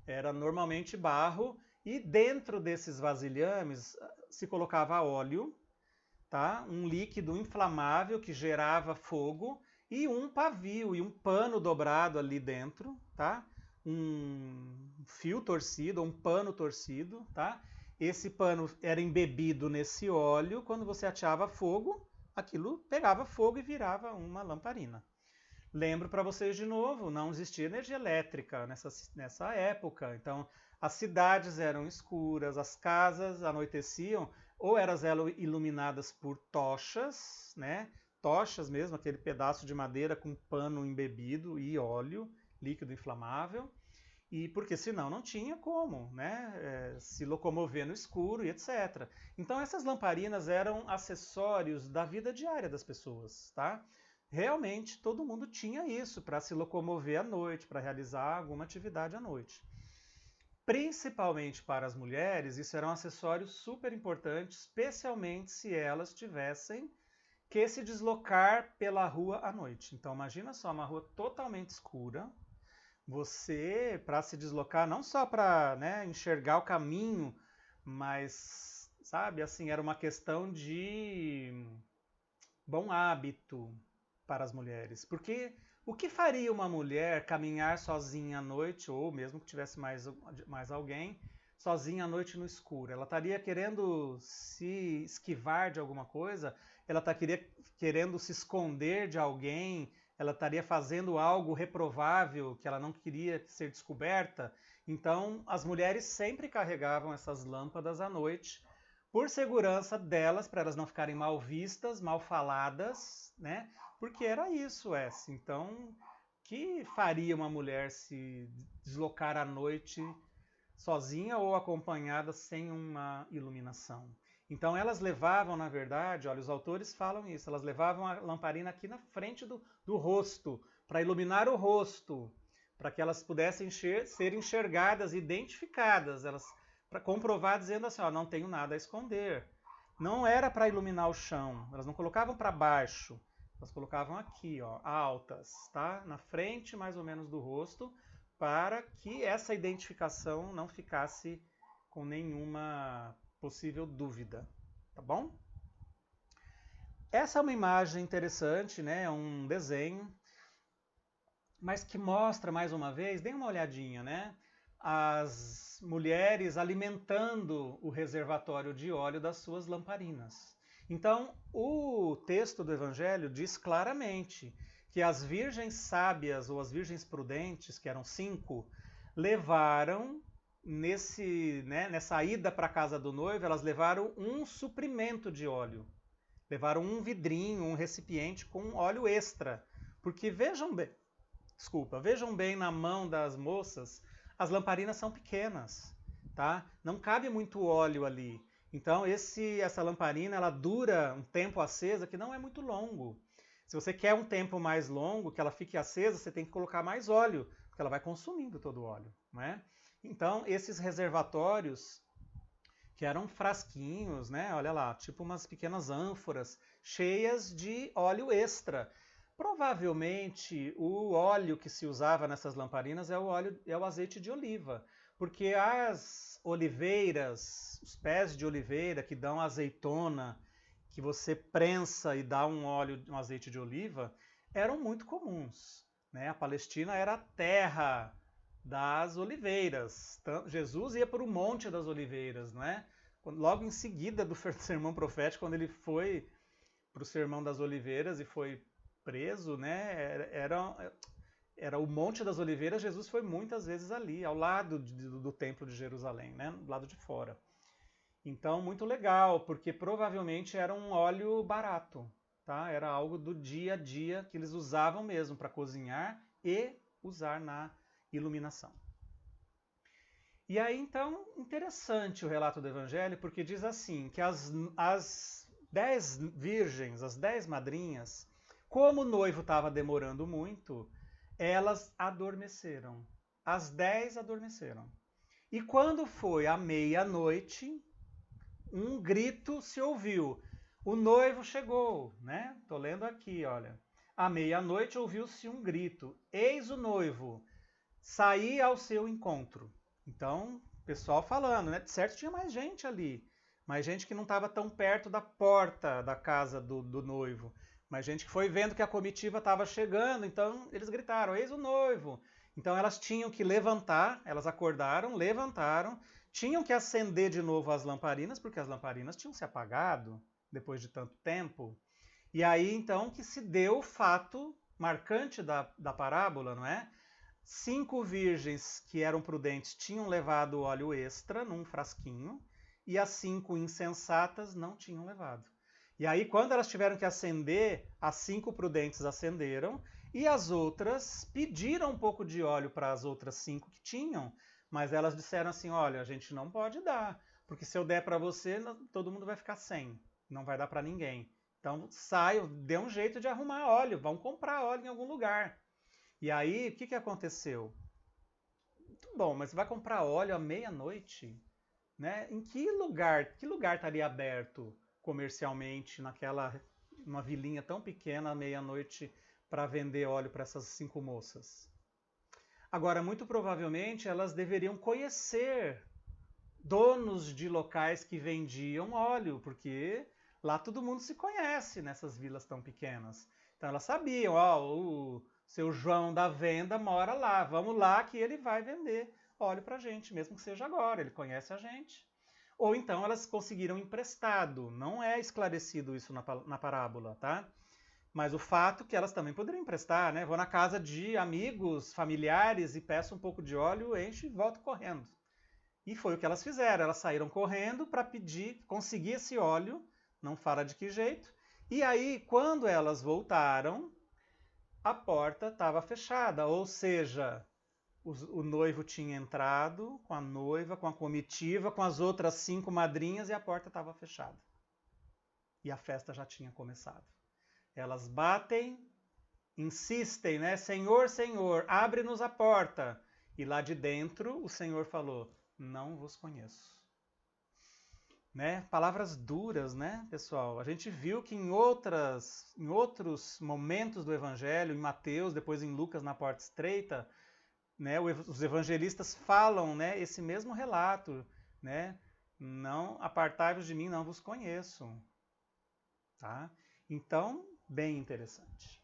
Era normalmente barro e dentro desses vasilhames se colocava óleo, tá? Um líquido inflamável que gerava fogo e um pavio e um pano dobrado ali dentro, tá? Um fio torcido, um pano torcido, tá? Esse pano era embebido nesse óleo, quando você ateava fogo, aquilo pegava fogo e virava uma lamparina. Lembro para vocês de novo, não existia energia elétrica nessa época, então as cidades eram escuras, as casas anoiteciam, ou eram iluminadas por tochas, né? Tochas mesmo, aquele pedaço de madeira com pano embebido e óleo, líquido inflamável, e porque senão não tinha como, né, se locomover no escuro e etc. Então essas lamparinas eram acessórios da vida diária das pessoas, tá? Realmente todo mundo tinha isso para se locomover à noite, para realizar alguma atividade à noite. Principalmente para as mulheres, isso era um acessório super importante, especialmente se elas tivessem que se deslocar pela rua à noite. Então imagina só, uma rua totalmente escura, você, para se deslocar, não só para, né, enxergar o caminho, mas, sabe, assim, era uma questão de bom hábito para as mulheres. Porque o que faria uma mulher caminhar sozinha à noite, ou mesmo que tivesse mais alguém, sozinha à noite no escuro? Ela estaria querendo se esquivar de alguma coisa? Ela estaria querendo se esconder de alguém? Ela estaria fazendo algo reprovável que ela não queria ser descoberta? Então, as mulheres sempre carregavam essas lâmpadas à noite, por segurança delas, para elas não ficarem mal vistas, mal faladas, né? Porque era isso, essa. Então, que faria uma mulher se deslocar à noite sozinha ou acompanhada sem uma iluminação? Então elas levavam, na verdade, olha, os autores falam isso, elas levavam a lamparina aqui na frente do rosto, para iluminar o rosto, para que elas pudessem ser enxergadas, identificadas, elas para comprovar dizendo assim, ó, não tenho nada a esconder. Não era para iluminar o chão, elas não colocavam para baixo, elas colocavam aqui, ó, altas, tá? Na frente mais ou menos do rosto, para que essa identificação não ficasse com nenhuma possível dúvida, tá bom? Essa é uma imagem interessante, né? Um desenho, mas que mostra mais uma vez, dê uma olhadinha, né? As mulheres alimentando o reservatório de óleo das suas lamparinas. Então, o texto do Evangelho diz claramente que as virgens sábias ou as virgens prudentes, que eram 5, levaram nessa ida para a casa do noivo, elas levaram um suprimento de óleo. Levaram um vidrinho, um recipiente com óleo extra. Porque vejam bem na mão das moças, as lamparinas são pequenas, tá? Não cabe muito óleo ali. Então essa lamparina ela dura um tempo acesa que não é muito longo. Se você quer um tempo mais longo, que ela fique acesa, você tem que colocar mais óleo, porque ela vai consumindo todo o óleo, não é? Então esses reservatórios, que eram frasquinhos, né? Olha lá, tipo umas pequenas ânforas cheias de óleo extra. Provavelmente o óleo que se usava nessas lamparinas é o azeite de oliva, porque as oliveiras, os pés de oliveira que dão azeitona, que você prensa e dá um azeite de oliva, eram muito comuns, né? A Palestina era a terra das oliveiras. Jesus ia para o Monte das Oliveiras, não é? Logo em seguida do sermão profético, quando ele foi para o Sermão das Oliveiras e foi preso, né? Era o Monte das Oliveiras. Jesus foi muitas vezes ali, ao lado do Templo de Jerusalém, né? Do lado de fora. Então, muito legal, porque provavelmente era um óleo barato, tá? Era algo do dia a dia que eles usavam mesmo para cozinhar e usar na iluminação. E aí, então, interessante o relato do Evangelho, porque diz assim, que as 10 virgens, as 10 madrinhas, como o noivo estava demorando muito, elas adormeceram. As 10 adormeceram. E quando foi à meia-noite, um grito se ouviu. O noivo chegou, né? Tô lendo aqui, olha. À meia-noite ouviu-se um grito. Eis o noivo, saí ao seu encontro. Então, o pessoal falando, né? De certo tinha mais gente ali. Mais gente que não estava tão perto da porta da casa do noivo. Mais gente que foi vendo que a comitiva estava chegando. Então, eles gritaram, eis o noivo. Então, elas tinham que levantar. Elas acordaram, levantaram. Tinham que acender de novo as lamparinas, porque as lamparinas tinham se apagado depois de tanto tempo. E aí, então, que se deu o fato marcante da parábola, não é? 5 virgens que eram prudentes tinham levado óleo extra num frasquinho e as 5 insensatas não tinham levado. E aí, quando elas tiveram que acender, as 5 prudentes acenderam e as outras pediram um pouco de óleo para as outras 5 que tinham, mas elas disseram assim, olha, a gente não pode dar, porque se eu der para você, todo mundo vai ficar sem, não vai dar para ninguém. Então, saiam, dê um jeito de arrumar óleo, vão comprar óleo em algum lugar. E aí, o que aconteceu? Muito bom, mas você vai comprar óleo à meia-noite? Né? Em que lugar estaria aberto comercialmente numa vilinha tão pequena à meia-noite para vender óleo para essas 5 moças? Agora, muito provavelmente elas deveriam conhecer donos de locais que vendiam óleo, porque lá todo mundo se conhece nessas vilas tão pequenas. Então elas sabiam, ó, o seu João da venda mora lá, vamos lá que ele vai vender óleo para a gente, mesmo que seja agora, ele conhece a gente. Ou então elas conseguiram emprestado, não é esclarecido isso na parábola, tá? Mas o fato que elas também poderiam emprestar, né? Vou na casa de amigos, familiares e peço um pouco de óleo, encho e volto correndo. E foi o que elas fizeram, elas saíram correndo para pedir, conseguir esse óleo, não fala de que jeito. E aí, quando elas voltaram, a porta estava fechada, ou seja, o noivo tinha entrado com a noiva, com a comitiva, com as outras 5 madrinhas e a porta estava fechada. E a festa já tinha começado. Elas batem, insistem, né? Senhor, Senhor, abre-nos a porta. E lá de dentro o Senhor falou, não vos conheço. Né? Palavras duras, né, pessoal? A gente viu que em outros momentos do Evangelho, em Mateus, depois em Lucas, na porta estreita, né, os evangelistas falam, né, esse mesmo relato, né? Não apartai-vos de mim, não vos conheço. Tá? Então, bem interessante.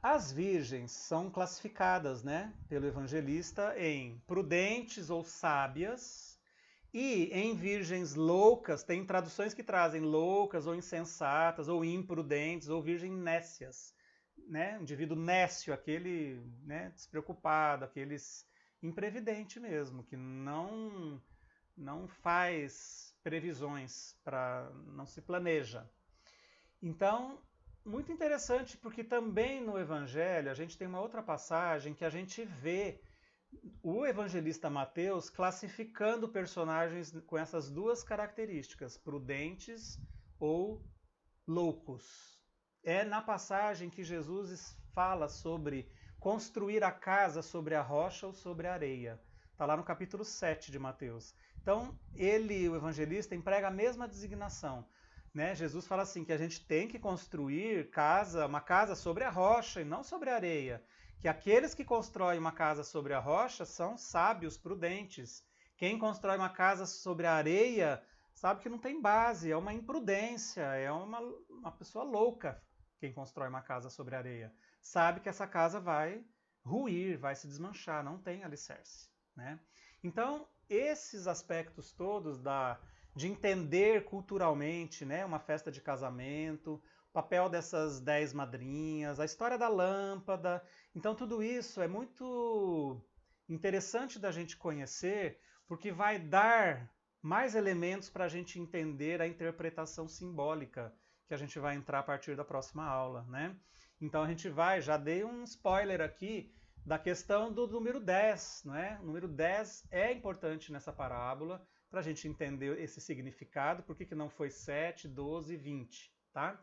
As virgens são classificadas, né, pelo evangelista em prudentes ou sábias e em virgens loucas. Tem traduções que trazem loucas ou insensatas ou imprudentes ou virgens nécias. Né? Indivíduo nécio, aquele, né, despreocupado, aquele imprevidente mesmo, que não faz previsões, não se planeja. Então, muito interessante, porque também no Evangelho a gente tem uma outra passagem que a gente vê o evangelista Mateus classificando personagens com essas duas características, prudentes ou loucos. É na passagem que Jesus fala sobre construir a casa sobre a rocha ou sobre a areia. Está lá no capítulo 7 de Mateus. Então, ele, o evangelista, emprega a mesma designação. Né? Jesus fala assim, que a gente tem que construir uma casa sobre a rocha e não sobre a areia. Que aqueles que constroem uma casa sobre a rocha são sábios, prudentes. Quem constrói uma casa sobre a areia sabe que não tem base, é uma imprudência, é uma pessoa louca quem constrói uma casa sobre areia. Sabe que essa casa vai ruir, vai se desmanchar, não tem alicerce. Né? Então, esses aspectos todos de entender culturalmente, né, uma festa de casamento, o papel dessas 10 madrinhas, a história da lâmpada, então tudo isso é muito interessante da gente conhecer, porque vai dar mais elementos para a gente entender a interpretação simbólica que a gente vai entrar a partir da próxima aula, né? Então a gente já dei um spoiler aqui da questão do número 10, né? O número 10 é importante nessa parábola para a gente entender esse significado, por que não foi 7, 12 e 20, tá?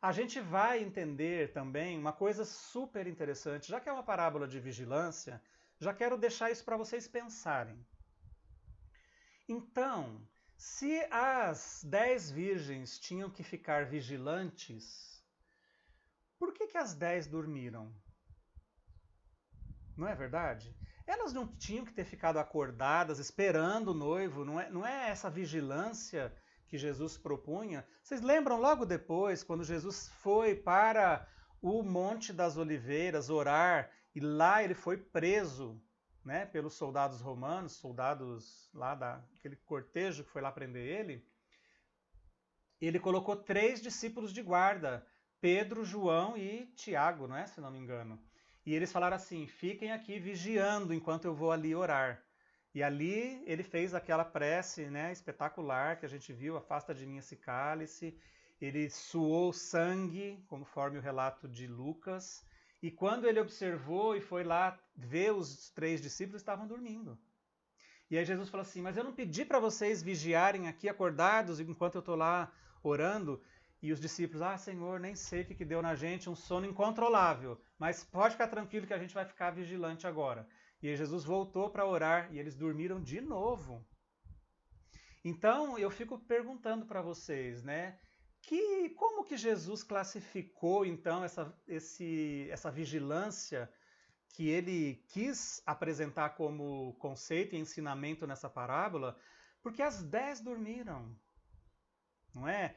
A gente vai entender também uma coisa super interessante, já que é uma parábola de vigilância, já quero deixar isso para vocês pensarem. Então, se as 10 virgens tinham que ficar vigilantes, por que as 10 dormiram? Não é verdade? Elas não tinham que ter ficado acordadas, esperando o noivo, não é essa vigilância que Jesus propunha. Vocês lembram logo depois, quando Jesus foi para o Monte das Oliveiras orar, e lá ele foi preso, né, pelos soldados romanos, soldados lá daquele cortejo que foi lá prender ele colocou 3 discípulos de guarda, Pedro, João e Tiago, não é, se não me engano. E eles falaram assim, fiquem aqui vigiando enquanto eu vou ali orar. E ali ele fez aquela prece, né, espetacular que a gente viu, afasta de mim esse cálice. Ele suou sangue, conforme o relato de Lucas. E quando ele observou e foi lá ver os 3 discípulos, estavam dormindo. E aí Jesus falou assim, mas eu não pedi para vocês vigiarem aqui acordados enquanto eu estou lá orando. E os discípulos, Senhor, nem sei o que deu na gente, um sono incontrolável, mas pode ficar tranquilo que a gente vai ficar vigilante agora. E aí Jesus voltou para orar e eles dormiram de novo. Então eu fico perguntando para vocês, né? Como que Jesus classificou então essa vigilância que ele quis apresentar como conceito e ensinamento nessa parábola? Porque as 10 dormiram. não é?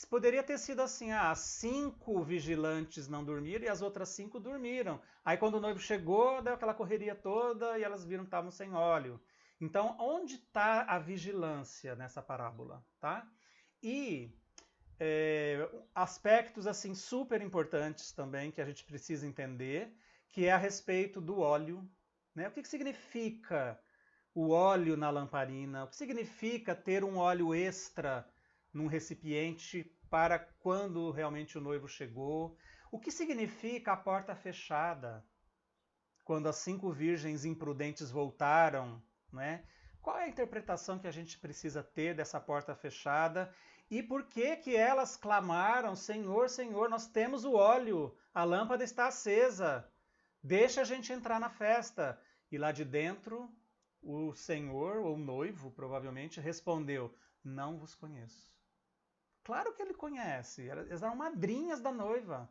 Poderia ter sido assim, as 5 vigilantes não dormiram e as outras 5 dormiram. Aí quando o noivo chegou, deu aquela correria toda e elas viram que estavam sem óleo. Então, onde está a vigilância nessa parábola, tá? E aspectos assim super importantes também que a gente precisa entender, que é a respeito do óleo, né? O que significa o óleo na lamparina? O que significa ter um óleo extra num recipiente para quando realmente o noivo chegou? O que significa a porta fechada quando as 5 virgens imprudentes voltaram, né? Qual é a interpretação que a gente precisa ter dessa porta fechada? E por que que elas clamaram, Senhor, Senhor, nós temos o óleo, a lâmpada está acesa, deixa a gente entrar na festa. E lá de dentro, o Senhor, ou o noivo, provavelmente, respondeu, não vos conheço. Claro que ele conhece, elas eram madrinhas da noiva.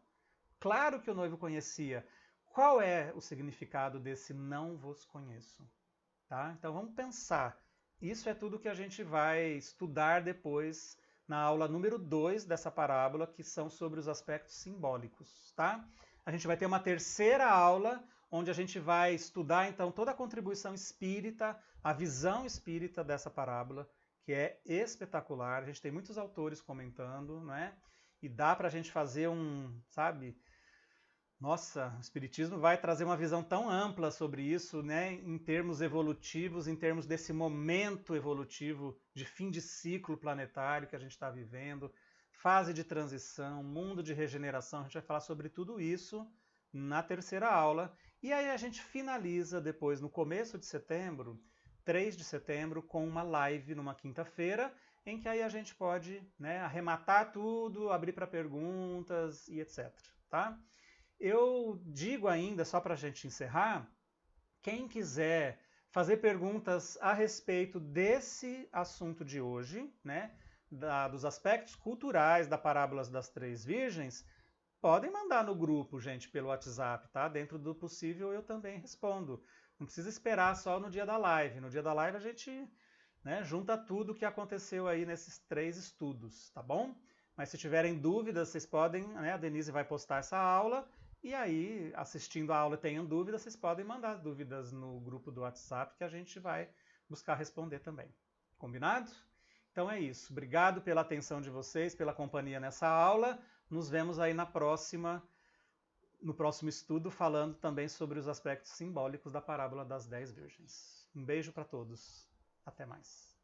Claro que o noivo conhecia. Qual é o significado desse não vos conheço? Tá? Então vamos pensar. Isso é tudo que a gente vai estudar depois na aula número 2 dessa parábola, que são sobre os aspectos simbólicos. Tá? A gente vai ter uma terceira aula, onde a gente vai estudar então toda a contribuição espírita, a visão espírita dessa parábola, que é espetacular. A gente tem muitos autores comentando, né? E dá para a gente fazer sabe, nossa, o Espiritismo vai trazer uma visão tão ampla sobre isso, né, em termos evolutivos, em termos desse momento evolutivo de fim de ciclo planetário que a gente está vivendo, fase de transição, mundo de regeneração. A gente vai falar sobre tudo isso na terceira aula. E aí a gente finaliza depois, no começo de setembro, 3 de setembro, com uma live numa quinta-feira, em que aí a gente pode, né, arrematar tudo, abrir para perguntas e etc. Tá? Eu digo ainda, só para a gente encerrar, quem quiser fazer perguntas a respeito desse assunto de hoje, né, dos aspectos culturais da Parábolas das Três Virgens, podem mandar no grupo, gente, pelo WhatsApp, tá? Dentro do possível eu também respondo. Não precisa esperar só no dia da live. No dia da live a gente, né, junta tudo o que aconteceu aí nesses 3 estudos, tá bom? Mas se tiverem dúvidas, vocês podem, né, a Denise vai postar essa aula. E aí, assistindo a aula e tenham dúvidas, vocês podem mandar dúvidas no grupo do WhatsApp que a gente vai buscar responder também. Combinado? Então é isso. Obrigado pela atenção de vocês, pela companhia nessa aula. Nos vemos aí no próximo estudo, falando também sobre os aspectos simbólicos da parábola das 10 virgens. Um beijo para todos. Até mais.